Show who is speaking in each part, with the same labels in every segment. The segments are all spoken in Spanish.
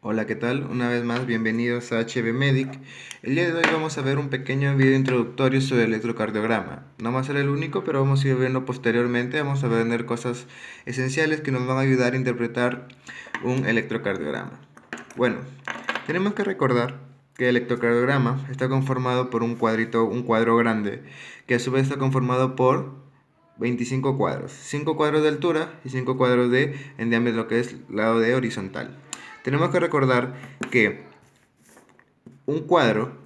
Speaker 1: Hola, ¿qué tal? Una vez más, bienvenidos a HB Medic. El día de hoy vamos a ver un pequeño video introductorio sobre el electrocardiograma. No va a ser el único, pero vamos a ir viendo posteriormente. Vamos a ver cosas esenciales que nos van a ayudar a interpretar un electrocardiograma. Bueno, tenemos que recordar que el electrocardiograma está conformado por un cuadro grande, que a su vez está conformado por 25 cuadros, 5 cuadros de altura y 5 cuadros en diámetro, lo que es lado de horizontal. Tenemos que recordar que un cuadro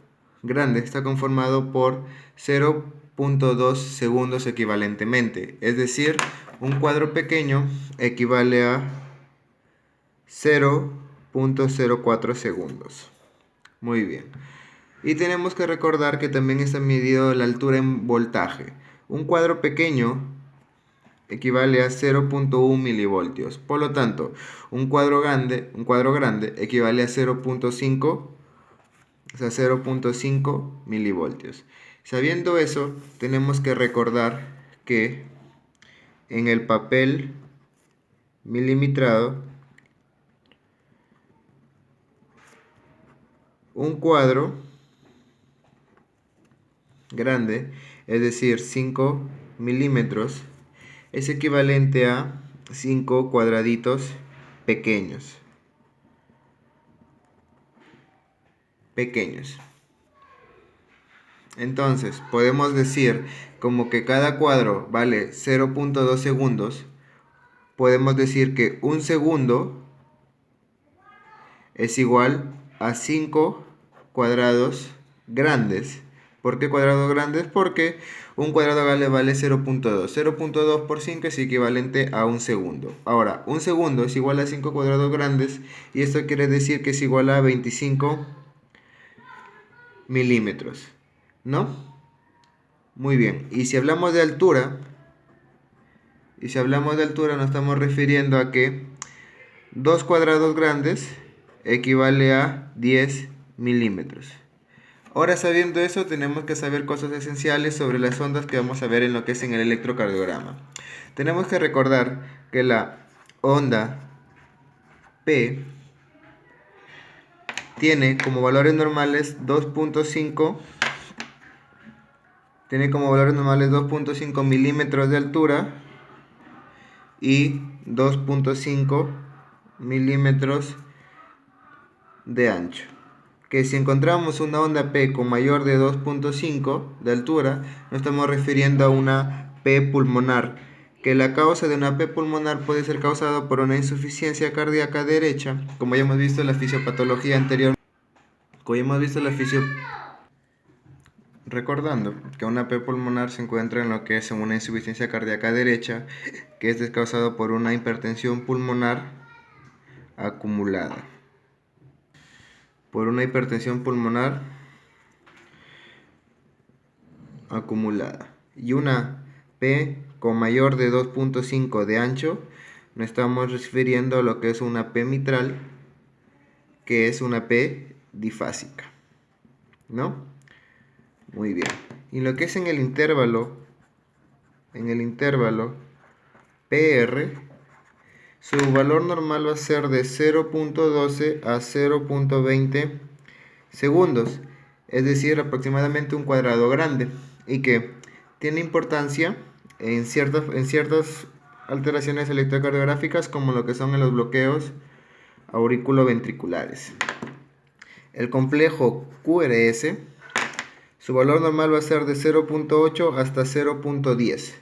Speaker 1: grande está conformado por 0.2 segundos equivalentemente, es decir, un cuadro pequeño equivale a 0.04 segundos. Muy bien. Y tenemos que recordar que también está medido la altura en voltaje. Un cuadro pequeño equivale a 0.1 milivoltios. Por lo tanto, un cuadro grande equivale a 0.5, o sea, 0.5 milivoltios. Sabiendo eso, tenemos que recordar que en el papel milimetrado, un cuadro grande, es decir, 5 milímetros, es equivalente a 5 cuadraditos pequeños. Entonces, podemos decir como que cada cuadro vale 0.2 segundos. Podemos decir que un segundo es igual a 5 cuadrados grandes. ¿Por qué cuadrados grandes? Porque un cuadrado vale 0.2. 0.2 por 5 es equivalente a un segundo. Ahora, un segundo es igual a 5 cuadrados grandes y esto quiere decir que es igual a 25 milímetros, ¿no? Muy bien. Y si hablamos de altura nos estamos refiriendo a que 2 cuadrados grandes equivale a 10 milímetros. Ahora, sabiendo eso, tenemos que saber cosas esenciales sobre las ondas que vamos a ver en lo que es en el electrocardiograma. Tenemos que recordar que la onda P tiene como valores normales 2.5 milímetros de altura y 2.5 milímetros de ancho. Que si encontramos una onda P con mayor de 2.5 de altura, nos estamos refiriendo a una P pulmonar, que la causa de una P pulmonar puede ser causada por una insuficiencia cardíaca derecha, como ya hemos visto en la fisiopatología anterior. Recordando que una P pulmonar se encuentra en lo que es una insuficiencia cardíaca derecha, que es causado por una hipertensión pulmonar acumulada. Por una hipertensión pulmonar acumulada. Y una P con mayor de 2.5 de ancho, nos estamos refiriendo a lo que es una P mitral, que es una P difásica, ¿no? Muy bien. Y lo que es en el intervalo PR, su valor normal va a ser de 0.12 a 0.20 segundos, es decir, aproximadamente un cuadrado grande, y que tiene importancia en ciertas alteraciones electrocardiográficas como lo que son en los bloqueos auriculoventriculares. El complejo QRS, su valor normal va a ser de 0.8 hasta 0.10.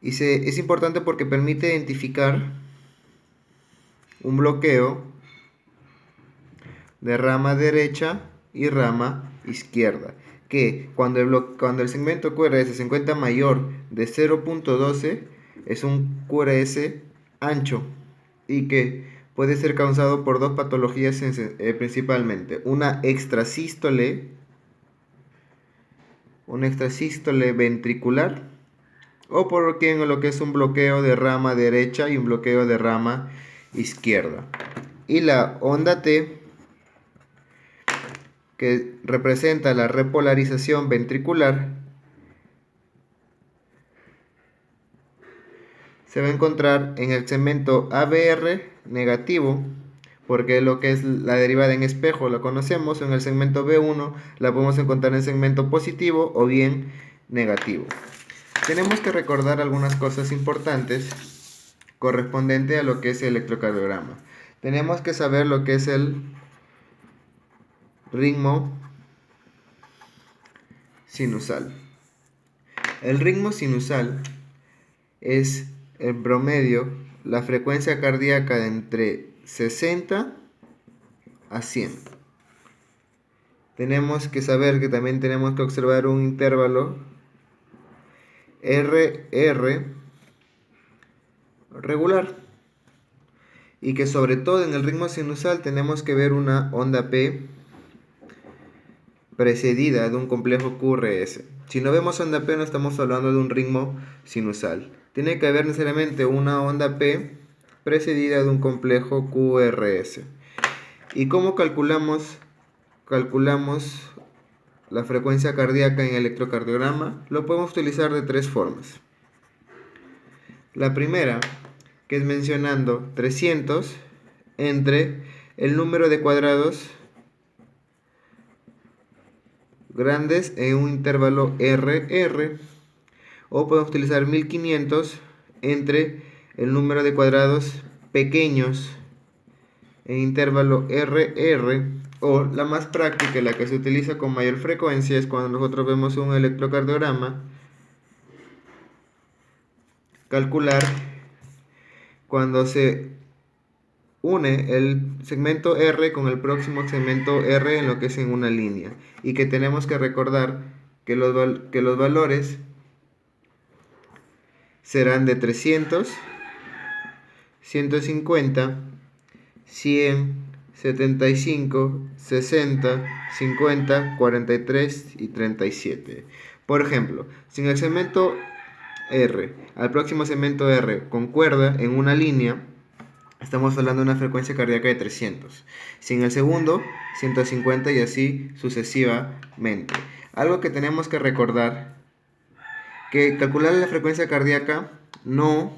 Speaker 1: Es importante porque permite identificar un bloqueo de rama derecha y rama izquierda, que cuando el segmento QRS se encuentra mayor de 0.12 es un QRS ancho y que puede ser causado por dos patologías principalmente, una extrasístole ventricular o por lo que es un bloqueo de rama derecha y un bloqueo de rama izquierda. Y la onda T, que representa la repolarización ventricular, se va a encontrar en el segmento ABR negativo, porque lo que es la derivada en espejo la conocemos, en el segmento B1 la podemos encontrar en segmento positivo o bien negativo. Tenemos que recordar algunas cosas importantes correspondiente a lo que es el electrocardiograma. Tenemos que saber lo que es el ritmo sinusal. El ritmo sinusal es en promedio la frecuencia cardíaca de entre 60 a 100. Tenemos que saber que también tenemos que observar un intervalo RR regular y que sobre todo en el ritmo sinusal tenemos que ver una onda P precedida de un complejo QRS. Si no vemos onda P no estamos hablando de un ritmo sinusal. Tiene que haber necesariamente una onda P precedida de un complejo QRS. ¿Y cómo calculamos la frecuencia cardíaca en electrocardiograma? Lo podemos utilizar de tres formas. La primera, que es mencionando 300 entre el número de cuadrados grandes en un intervalo RR, o podemos utilizar 1500 entre el número de cuadrados pequeños en intervalo RR, o la más práctica, la que se utiliza con mayor frecuencia, es cuando nosotros vemos un electrocardiograma, calcular cuando se une el segmento R con el próximo segmento R en lo que es en una línea, y que tenemos que recordar que los valores serán de 300, 150, 100, 75, 60, 50, 43 y 37. Por ejemplo, si en el segmento R al próximo segmento R concuerda en una línea, estamos hablando de una frecuencia cardíaca de 300. Si en el segundo, 150 y así sucesivamente. Algo que tenemos que recordar, que calcular la frecuencia cardíaca no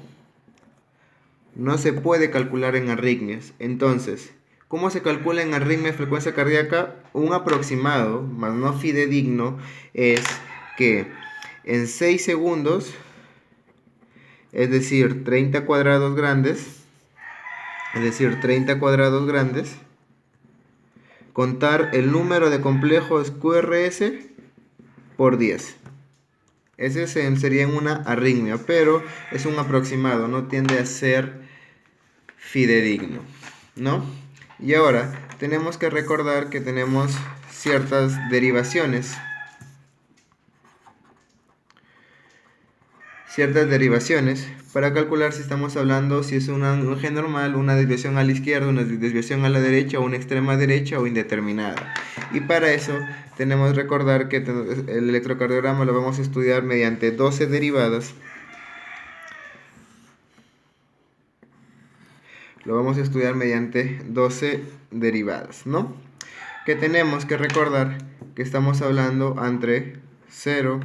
Speaker 1: se puede calcular en arritmias. Entonces, ¿cómo se calcula en arritmia frecuencia cardíaca? Un aproximado, más no fidedigno, es que en 6 segundos, es decir, 30 cuadrados grandes, contar el número de complejos QRS por 10. Ese sería una arritmia, pero es un aproximado, no tiende a ser fidedigno, ¿no? Y ahora tenemos que recordar que tenemos ciertas derivaciones para calcular si estamos hablando si es un eje normal, una desviación a la izquierda, una desviación a la derecha, o una extrema derecha o indeterminada. Y para eso tenemos que recordar que el electrocardiograma lo vamos a estudiar mediante 12 derivadas. Lo vamos a estudiar mediante 12 derivadas, ¿no? Que tenemos que recordar que estamos hablando ante 0,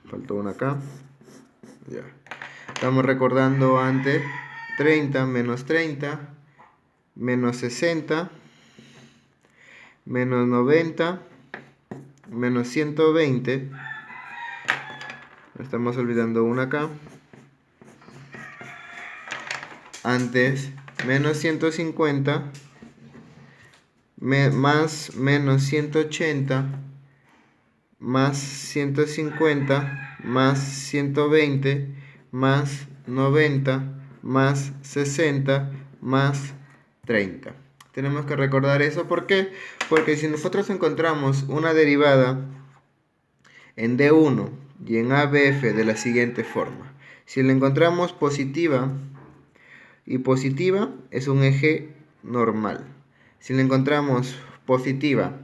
Speaker 1: faltó una acá, ya. Estamos recordando ante 30, menos 30, menos 60, menos 90, menos 120, estamos olvidando una acá, antes menos 150, más menos 180, más 150, más 120, más 90, más 60, más 30. Tenemos que recordar eso. ¿Por qué? Porque si nosotros encontramos una derivada en D1 y en ABF de la siguiente forma. Si la encontramos positiva, y positiva es un eje normal. Si la encontramos positiva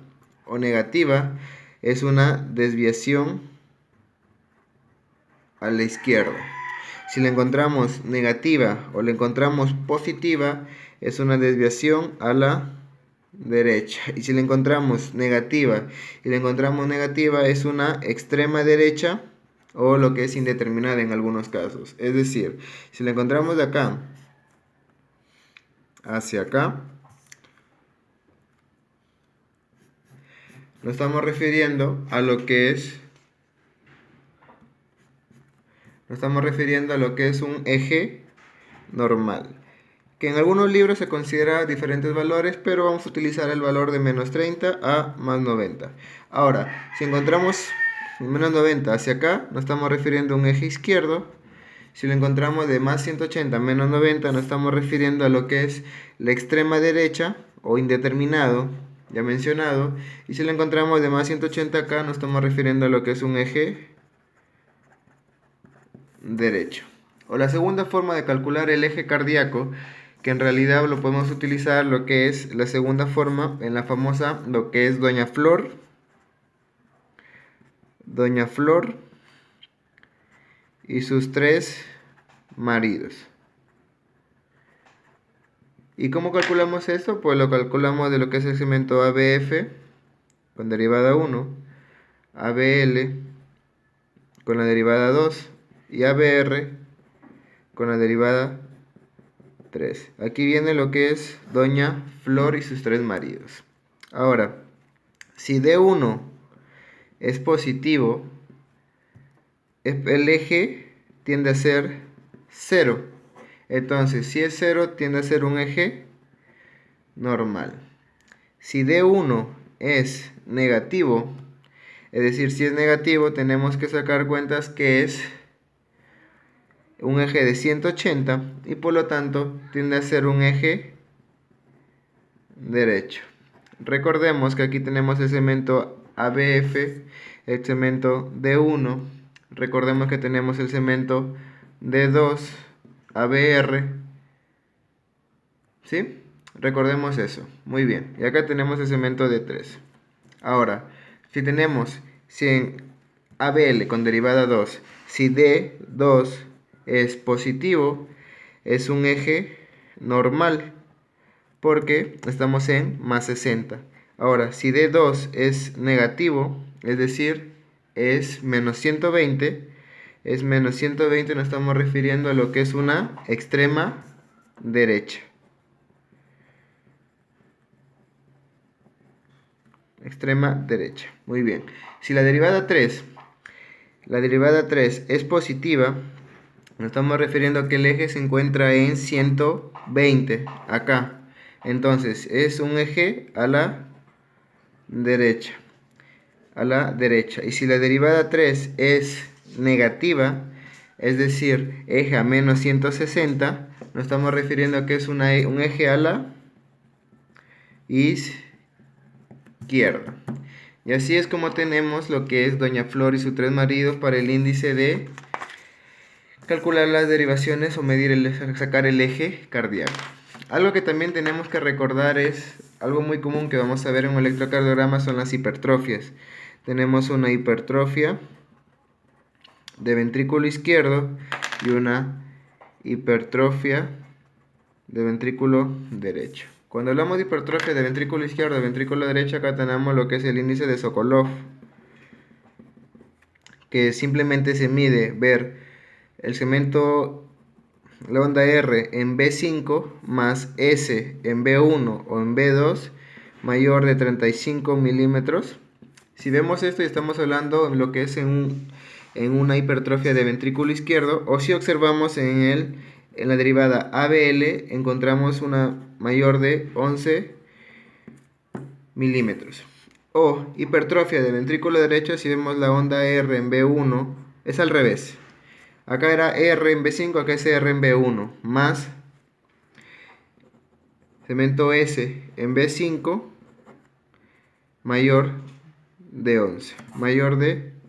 Speaker 1: o negativa, es una desviación a la izquierda. Si la encontramos negativa o la encontramos positiva, es una desviación a la derecha. Y si la encontramos negativa y la encontramos negativa, es una extrema derecha o lo que es indeterminada en algunos casos. Es decir, si la encontramos de acá hacia acá, nos estamos refiriendo a lo que es un eje normal, que en algunos libros se considera diferentes valores, pero vamos a utilizar el valor de menos 30 a más 90. Ahora, si encontramos menos 90 hacia acá, nos estamos refiriendo a un eje izquierdo. Si lo encontramos de más 180 a menos 90, nos estamos refiriendo a lo que es la extrema derecha o indeterminado, ya mencionado. Y si lo encontramos de más 180 acá, nos estamos refiriendo a lo que es un eje derecho. O la segunda forma de calcular el eje cardíaco, que en realidad lo podemos utilizar lo que es la segunda forma en la famosa, lo que es Doña Flor y sus tres maridos. ¿Y cómo calculamos esto? Pues lo calculamos de lo que es el segmento ABF con derivada 1, ABL con la derivada 2 y ABR con la derivada 3. Aquí viene lo que es Doña Flor y sus tres maridos. Ahora, si D1 es positivo, el eje tiende a ser 0. Entonces, si es 0, tiende a ser un eje normal. Si D1 es negativo, es decir, si es negativo, tenemos que sacar cuentas que es un eje de 180 y por lo tanto tiende a ser un eje derecho. Recordemos que aquí tenemos el segmento ABF, el segmento D1. Recordemos que tenemos el segmento D2, ABR. ¿Sí? Recordemos eso. Muy bien. Y acá tenemos el segmento D3. Ahora, si en ABL con derivada 2, si D2 es positivo, es un eje normal, porque estamos en más 60. Ahora, si D2 es negativo, es decir, es menos 120, nos estamos refiriendo a lo que es una extrema derecha. Extrema derecha. Muy bien. Si la derivada 3 es positiva, nos estamos refiriendo a que el eje se encuentra en 120, acá. Entonces, es un eje a la derecha. Y si la derivada 3 es negativa, es decir, eje a menos 160, nos estamos refiriendo a que es un eje a la izquierda. Y así es como tenemos lo que es Doña Flor y sus tres maridos para el índice de calcular las derivaciones o sacar el eje cardíaco. Algo que también tenemos que recordar es algo muy común que vamos a ver en un electrocardiograma, son las hipertrofias. Tenemos una hipertrofia de ventrículo izquierdo y una hipertrofia de ventrículo derecho. Cuando hablamos de hipertrofia de ventrículo izquierdo y ventrículo derecho, acá tenemos lo que es el índice de Sokolov, que simplemente se mide ver el segmento, la onda R en B5 más S en B1 o en B2 mayor de 35 milímetros. Si vemos esto y estamos hablando de lo que es en una hipertrofia de ventrículo izquierdo, o si observamos en la derivada ABL encontramos una mayor de 11 milímetros. O hipertrofia de ventrículo derecho, si vemos la onda R en B1, es al revés. Acá era R en B5, acá es R en B1, más segmento S en B5 mayor de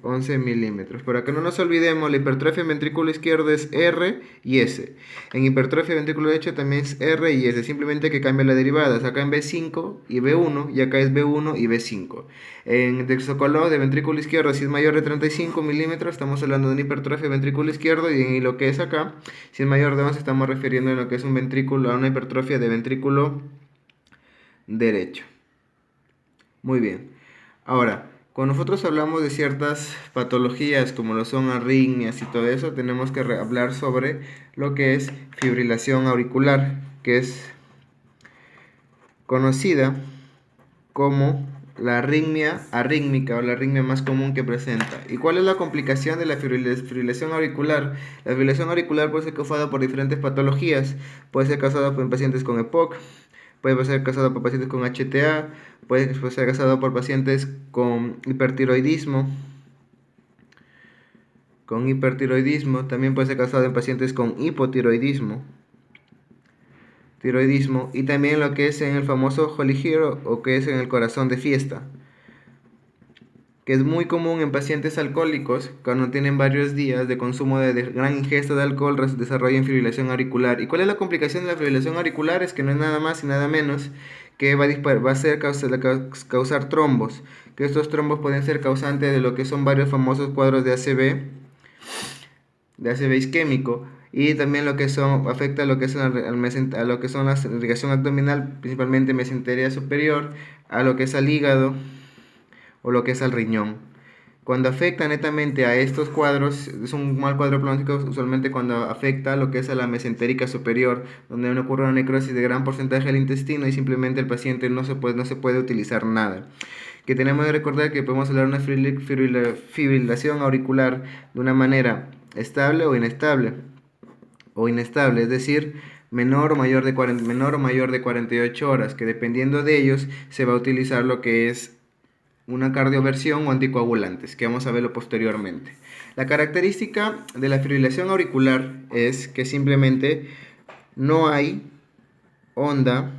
Speaker 1: 11 milímetros. Para que no nos olvidemos, la hipertrofia en ventrículo izquierdo es R y S. En hipertrofia en ventrículo derecho también es R y S. Simplemente que cambia las derivadas. Acá en B5 y B1 y acá es B1 y B5. En el Sokolov de ventrículo izquierdo, si es mayor de 35 milímetros, estamos hablando de una hipertrofia de ventrículo izquierdo. Y en lo que es acá, si es mayor de 11, estamos refiriendo a lo que es un ventrículo, a una hipertrofia de ventrículo derecho. Muy bien. Ahora, Cuando nosotros hablamos de ciertas patologías como lo son arritmias y todo eso, tenemos que hablar sobre lo que es fibrilación auricular, que es conocida como la arritmia arrítmica o la arritmia más común que presenta. ¿Y cuál es la complicación de la fibrilación auricular? La fibrilación auricular puede ser causada por diferentes patologías. Puede ser causada por pacientes con EPOC, puede ser causada por pacientes con HTA, puede ser causada por pacientes con hipertiroidismo, también puede ser causada en pacientes con hipotiroidismo, y también lo que es en el famoso Holy Hero o que es en el corazón de fiesta, que es muy común en pacientes alcohólicos cuando tienen varios días de consumo de gran ingesta de alcohol desarrollan fibrilación auricular. ¿Y cuál es la complicación de la fibrilación auricular? Es que no es nada más y nada menos que va a ser causar trombos, que estos trombos pueden ser causantes de lo que son varios famosos cuadros de ACV isquémico, y también lo que son afecta a lo que es a lo que son la irrigación abdominal, principalmente mesentería superior, a lo que es al hígado o lo que es al riñón. Cuando afecta netamente a estos cuadros, es un mal cuadro pronóstico usualmente cuando afecta a lo que es a la mesentérica superior, donde ocurre una necrosis de gran porcentaje del intestino y simplemente el paciente no se puede utilizar nada. Que tenemos que recordar que podemos hablar de una fibrilación auricular de una manera estable o inestable, es decir, menor o mayor de 48 horas, que dependiendo de ellos se va a utilizar lo que es una cardioversión o anticoagulantes, que vamos a verlo posteriormente. La característica de la fibrilación auricular es que simplemente no hay onda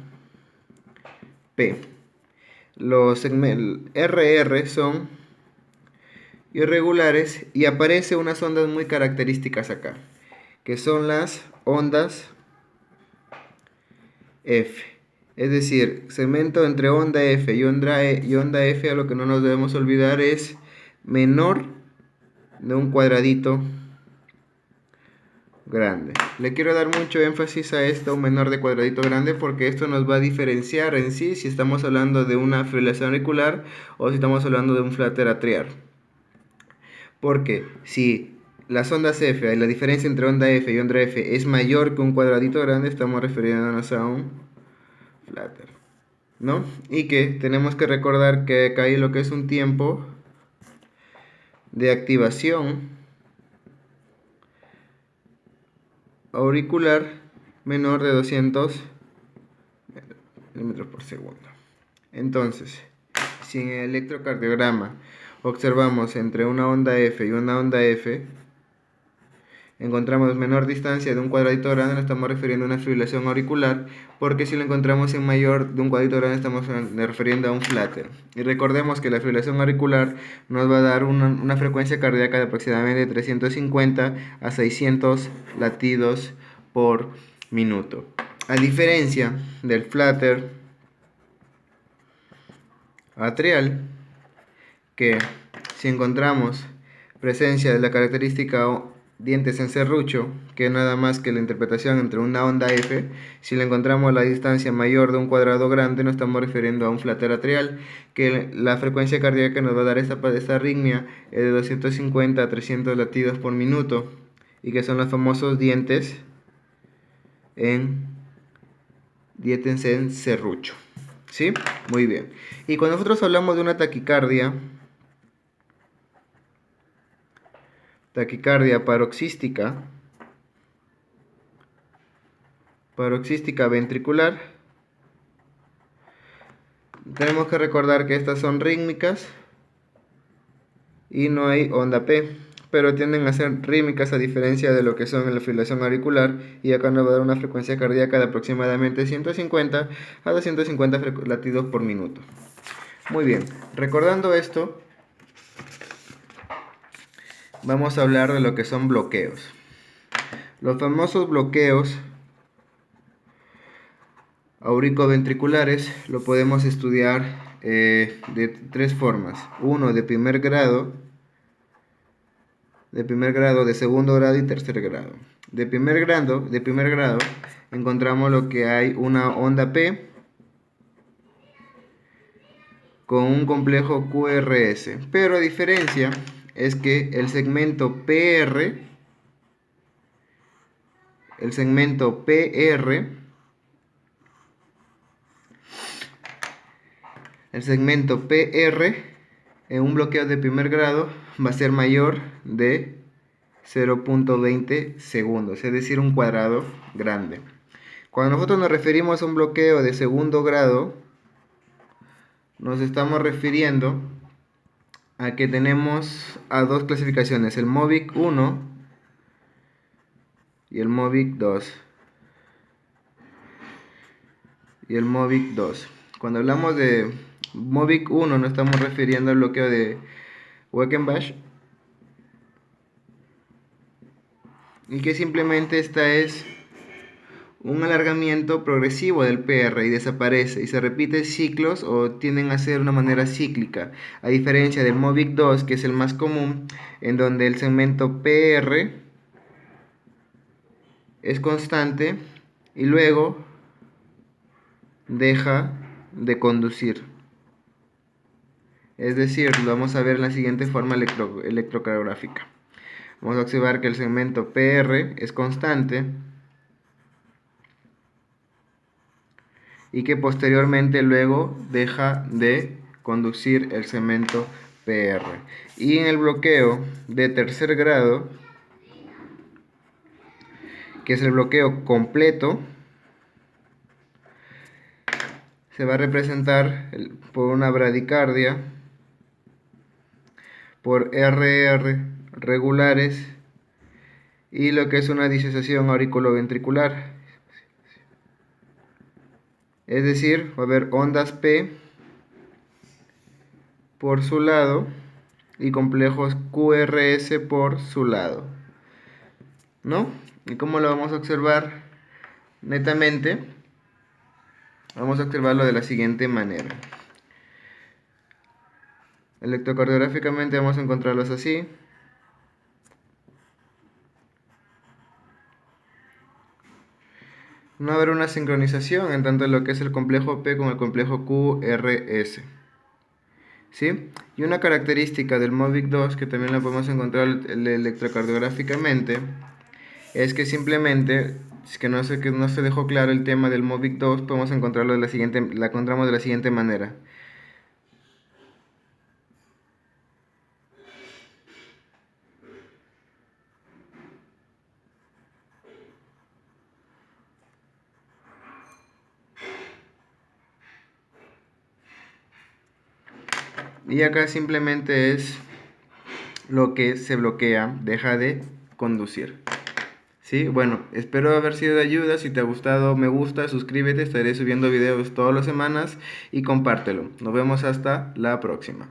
Speaker 1: P. Los segmentos RR son irregulares y aparecen unas ondas muy características acá, que son las ondas F. Es decir, segmento entre onda F y onda F, a lo que no nos debemos olvidar es menor de un cuadradito grande. Le quiero dar mucho énfasis a esto, un menor de cuadradito grande, porque esto nos va a diferenciar en sí si estamos hablando de una fibrilación auricular o si estamos hablando de un flutter atrial. Porque si las ondas F, la diferencia entre onda F y onda F es mayor que un cuadradito grande, estamos refiriéndonos a un flutter, ¿no? Y que tenemos que recordar que acá hay lo que es un tiempo de activación auricular menor de 200 milímetros por segundo. Entonces, si en el electrocardiograma observamos entre una onda F y una onda F, encontramos menor distancia de un cuadradito grande, nos estamos refiriendo a una fibrilación auricular, porque si lo encontramos en mayor de un cuadradito grande, estamos refiriendo a un flutter. Y recordemos que la fibrilación auricular nos va a dar una frecuencia cardíaca de aproximadamente 350 a 600 latidos por minuto. A diferencia del flutter atrial, que si encontramos presencia de la característica dientes en serrucho, que es nada más que la interpretación entre una onda F, si le encontramos a la distancia mayor de un cuadrado grande, nos estamos refiriendo a un flutter atrial, que la frecuencia cardíaca nos va a dar esta arritmia de 250 a 300 latidos por minuto, y que son los famosos dientes en serrucho. ¿Sí? Muy bien. Y cuando nosotros hablamos de una taquicardia paroxística ventricular, tenemos que recordar que estas son rítmicas y no hay onda P, pero tienden a ser rítmicas a diferencia de lo que son en la fibrilación auricular, y acá nos va a dar una frecuencia cardíaca de aproximadamente 150 a 250 latidos por minuto. Muy bien, recordando esto, vamos a hablar de lo que son bloqueos. Los famosos bloqueos auricoventriculares lo podemos estudiar de tres formas. Uno de primer grado, de segundo grado y tercer grado. De primer grado encontramos lo que hay una onda P con un complejo QRS. Pero a diferencia es que el segmento PR, en un bloqueo de primer grado va a ser mayor de 0.20 segundos, es decir, un cuadrado grande. Cuando nosotros nos referimos a un bloqueo de segundo grado, nos estamos refiriendo a que tenemos a dos clasificaciones, el MOVIC 1 y el MOVIC 2. Cuando hablamos de MOVIC 1 nos estamos refiriendo al bloqueo de Weckenbach, y que simplemente esta es un alargamiento progresivo del PR y desaparece y se repite ciclos o tienden a ser una manera cíclica, a diferencia del MOVIC 2, que es el más común, en donde el segmento PR es constante y luego deja de conducir. Es decir, lo vamos a ver en la siguiente forma electrocardiográfica. Vamos a observar que el segmento PR es constante y que posteriormente luego deja de conducir el segmento PR. Y en el bloqueo de tercer grado, que es el bloqueo completo, se va a representar por una bradicardia, por RR regulares y lo que es una disociación auriculoventricular. Es decir, va a haber ondas P por su lado y complejos QRS por su lado, ¿no? ¿Y cómo lo vamos a observar? Netamente, vamos a observarlo de la siguiente manera. Electrocardiográficamente vamos a encontrarlos así. No va a haber una sincronización en tanto lo que es el complejo P con el complejo QRS, ¿sí? Y una característica del MOVIC 2, que también la podemos encontrar electrocardiográficamente, es que simplemente, es que no se dejó claro el tema del MOVIC 2, podemos encontrarlo la encontramos de la siguiente manera. Y acá simplemente es lo que se bloquea, deja de conducir. ¿Sí? Bueno, espero haber sido de ayuda. Si te ha gustado, me gusta, suscríbete, estaré subiendo videos todas las semanas y compártelo. Nos vemos hasta la próxima.